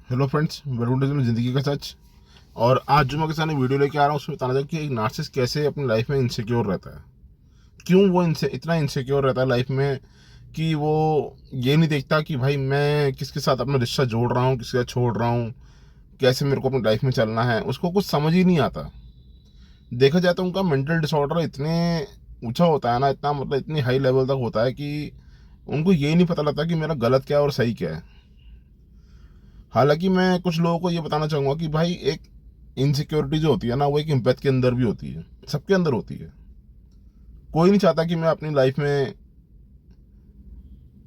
Hello friends, welcome to ज़िंदगी का सच। और आज जो मैं आपके सामने वीडियो लेके आ रहा हूँ उसमें बताना चाहूँ कि एक नार्सिसिस्ट कैसे अपनी लाइफ में इनसिक्योर रहता है। क्यों वो इतना इनसिक्योर रहता है लाइफ में कि वो ये नहीं देखता कि भाई मैं किसके साथ अपना रिश्ता जोड़ रहा हूँ, किसके साथ छोड़ रहा हूँ, कैसे मेरे को अपनी लाइफ में चलना है, उसको कुछ समझ ही नहीं आता। देखा जाए तो उनका मेंटल डिसऑर्डर इतने ऊंचा होता है ना, इतना मतलब इतनी हाई लेवल तक होता है कि उनको ये नहीं पता लगता कि मेरा गलत क्या है और सही क्या है। हालांकि मैं कुछ लोगों को ये बताना चाहूँगा कि भाई एक इनसिक्योरिटी जो होती है ना, वो एक एम्पैथ के अंदर भी होती है, सबके अंदर होती है। कोई नहीं चाहता कि मैं अपनी लाइफ में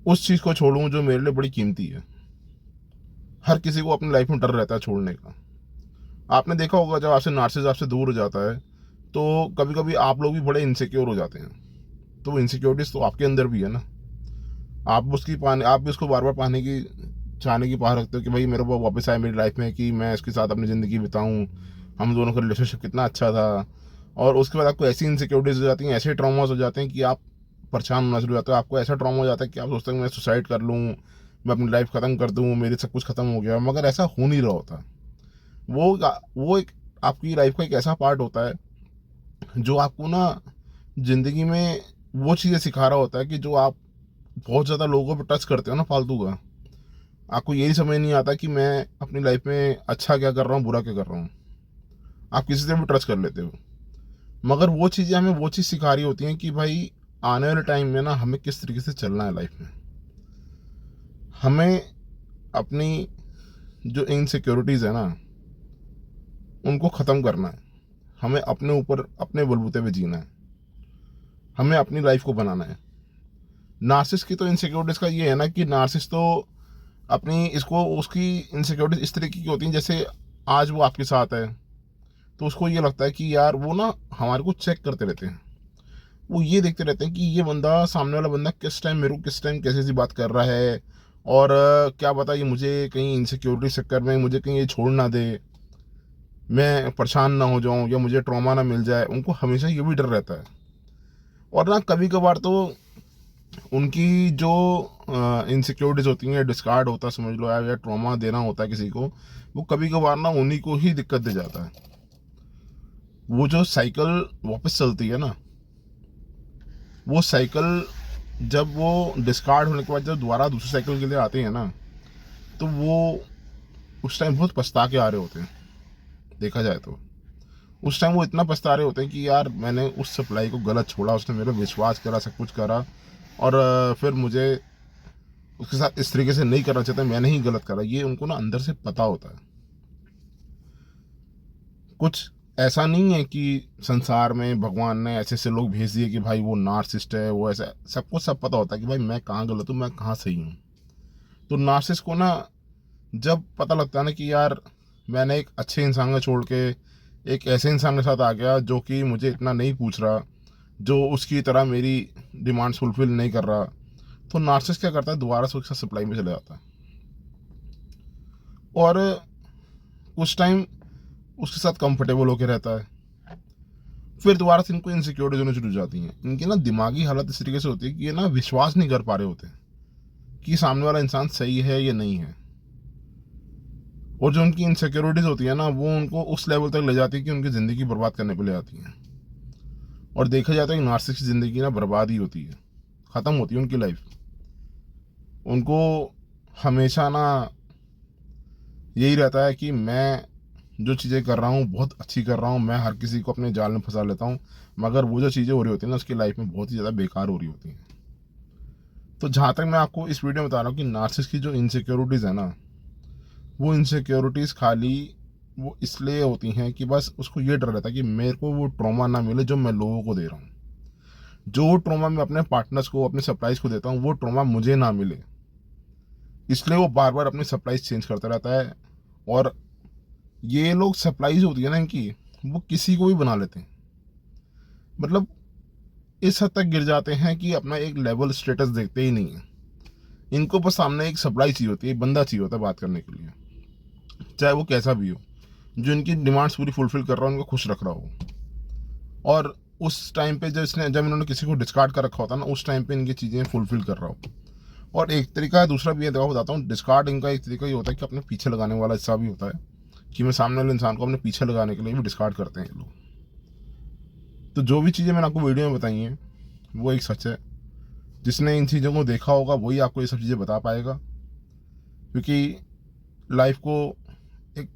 उस चीज़ को छोड़ूं जो मेरे लिए बड़ी कीमती है। हर किसी को अपनी लाइफ में डर रहता है छोड़ने का। आपने देखा होगा जब आपसे नार्सिसिस्ट आपसे दूर हो जाता है तो कभी कभी आप लोग भी बड़े इनसिक्योर हो जाते हैं। तो वो इनसिक्योरिटीज तो आपके अंदर भी है ना। आप भी उसको बार बार पाने की चाहने की पाह रखते हो कि भाई मेरे को वापस आए मेरी लाइफ में, कि मैं इसके साथ अपनी ज़िंदगी बिताऊं, हम दोनों का रिलेशनशिप कितना अच्छा था। और उसके बाद आपको ऐसी इनसिक्योरिटीज हो जाती हैं, ऐसे ट्रॉमास हो जाते हैं कि आप परेशान होना शुरू हो जाते हो। आपको ऐसा ट्रॉमा हो जाता है कि आप सोचते हैं मैं सुसाइड कर लूँ, मैं अपनी लाइफ ख़त्म कर दूँ, मेरे सब कुछ ख़त्म हो गया, मगर ऐसा हो नहीं रहा होता। वो एक आपकी लाइफ का एक ऐसा पार्ट होता है जो आपको ना ज़िंदगी में वो चीज़ें सिखा रहा होता है कि जो आप बहुत ज़्यादा लोगों पर टच करते हो ना फालतू का, आपको यही समझ नहीं आता कि मैं अपनी लाइफ में अच्छा क्या कर रहा हूँ, बुरा क्या कर रहा हूँ। आप किसी से भी ट्रस्ट कर लेते हो, मगर वो चीज़ें हमें वो चीज़ सिखा रही होती हैं कि भाई आने वाले टाइम में ना हमें किस तरीके से चलना है लाइफ में। हमें अपनी जो इनसिक्योरिटीज़ है ना, उनको ख़त्म करना है। हमें अपने ऊपर अपने बलबूते पे जीना है। हमें अपनी लाइफ को बनाना है। नार्सिस की तो इनसिक्योरिटीज़ का ये है ना कि नार्सिस तो अपनी इसको उसकी इनसिक्योरिटीज इस तरीके की होती हैं, जैसे आज वो आपके साथ है तो उसको ये लगता है कि यार वो ना हमारे को चेक करते रहते हैं। वो ये देखते रहते हैं कि ये बंदा, सामने वाला बंदा किस टाइम मेरे को किस टाइम कैसे सी बात कर रहा है। और क्या पता ये मुझे कहीं इनसिक्योरिटी चक्कर में मुझे कहीं ये छोड़ ना दे, मैं परेशान ना हो जाऊं या मुझे ट्रॉमा ना मिल जाए। उनको हमेशा ये भी डर रहता है। और ना कभी कभार तो उनकी जो इनसिक्योरिटीज होती हैं, डिस्कार्ड होता है समझ लो, या ट्रॉमा देना होता है किसी को, वो कभी कभार ना उन्हीं को ही दिक्कत दे जाता है। वो जो साइकिल वापस चलती है ना, वो साइकिल जब वो डिस्कार्ड होने के बाद जब दोबारा दूसरी साइकिल के लिए आते हैं ना, तो वो उस टाइम बहुत पछता के आ रहे होते हैं। देखा जाए तो उस टाइम वो इतना पछता रहे होते हैं कि यार मैंने उस सप्लाई को गलत छोड़ा, उसने मेरे पे विश्वास करा, सब कुछ करा, और फिर मुझे उसके साथ इस तरीके से नहीं करना चाहता, मैंने ही गलत करा। ये उनको ना अंदर से पता होता है। कुछ ऐसा नहीं है कि संसार में भगवान ने ऐसे ऐसे लोग भेज दिए कि भाई वो नार्सिस्ट है, वो ऐसा। सबको सब पता होता है कि भाई मैं कहाँ गलत हूँ, मैं कहाँ सही हूँ। तो नार्सिस्ट को ना जब पता लगता है ना कि यार मैंने एक अच्छे इंसान को छोड़ के एक ऐसे इंसान के साथ आ गया जो कि मुझे इतना नहीं पूछ रहा, जो उसकी तरह मेरी डिमांड्स फुलफिल नहीं कर रहा, तो नार्सिस्ट क्या करता है, दोबारा से उसके साथ सप्लाई में चले जाता है। और कुछ टाइम उसके साथ कंफर्टेबल होकर रहता है, फिर दोबारा से इनको इनसिक्योरिटीज होने शुरू हो जाती हैं। इनकी ना दिमागी हालत इस तरीके से होती है कि ये ना विश्वास नहीं कर पा रहे होते कि सामने वाला इंसान सही है या नहीं है। और जो उनकी इनसिक्योरिटीज होती है ना, वो उनको उस लेवल तक ले जाती है कि उनकी ज़िंदगी बर्बाद करने पे ले आती हैं। और देखा जाता है कि नार्सिसिस्ट की ज़िंदगी ना बर्बाद ही होती है, ख़त्म होती है उनकी लाइफ। उनको हमेशा ना यही रहता है कि मैं जो चीज़ें कर रहा हूँ बहुत अच्छी कर रहा हूँ, मैं हर किसी को अपने जाल में फंसा लेता हूँ, मगर वो जो चीज़ें हो रही होती हैं ना उसकी लाइफ में बहुत ही ज़्यादा बेकार हो रही होती हैं। तो जहाँ तक मैं आपको इस वीडियो में बता रहा हूँ कि नार्सिस की जो इनसिक्योरिटीज़ है ना, वो इनसिक्योरिटीज़ खाली वो इसलिए होती हैं कि बस उसको ये डर रहता है कि मेरे को वो ट्रॉमा ना मिले जो मैं लोगों को दे रहा हूँ। जो ट्रॉमा मैं अपने पार्टनर्स को, अपने सप्लाईज को देता हूँ, वो ट्रॉमा मुझे ना मिले, इसलिए वो बार बार अपनी सप्लाईज चेंज करता रहता है। और ये लोग सप्लाईज होती है ना इनकी, वो किसी को भी बना लेते हैं। मतलब इस हद तक गिर जाते हैं कि अपना एक लेवल स्टेटस देखते ही नहीं है। इनको बस सामने एक सप्लाई चाहिए होती है, एक बंदा चाहिए होता है बात करने के लिए, चाहे वो कैसा भी हो, जो इनकी डिमांड्स पूरी फुलफिल कर रहा हो, उनको खुश रख रहा हो। और उस टाइम पे जब इन्होंने किसी को डिस्कार्ड कर रखा होता है ना, उस टाइम पे इनकी चीज़ें फुलफिल कर रहा हो। और एक तरीका है, दूसरा भी है, देखो बताता हूँ। डिस्कार्डिंग का एक तरीका ये होता है कि अपने पीछे लगाने वाला हिस्सा भी होता है, कि मैं सामने वाले इंसान को अपने पीछे लगाने के लिए भी डिस्कार्ड करते हैं ये लोग। तो जो भी चीज़ें मैंने आपको वीडियो में बताई हैं वो एक सच है। जिसने इन चीज़ों को देखा होगा वही आपको ये सब चीज़ें बता पाएगा, क्योंकि लाइफ को एक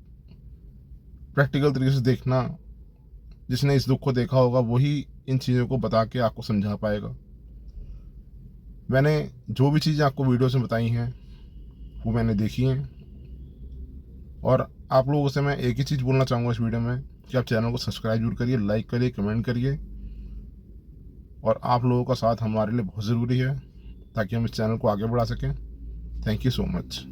प्रैक्टिकल तरीके से देखना, जिसने इस दुख को देखा होगा वही इन चीज़ों को बता के आपको समझा पाएगा। मैंने जो भी चीज़ें आपको वीडियो से बताई हैं वो मैंने देखी हैं, और आप लोगों से मैं एक ही चीज़ बोलना चाहूँगा इस वीडियो में कि आप चैनल को सब्सक्राइब जरूर करिए, लाइक करिए, कमेंट करिए, और आप लोगों का साथ हमारे लिए बहुत ज़रूरी है ताकि हम इस चैनल को आगे बढ़ा सकें। Thank you so much.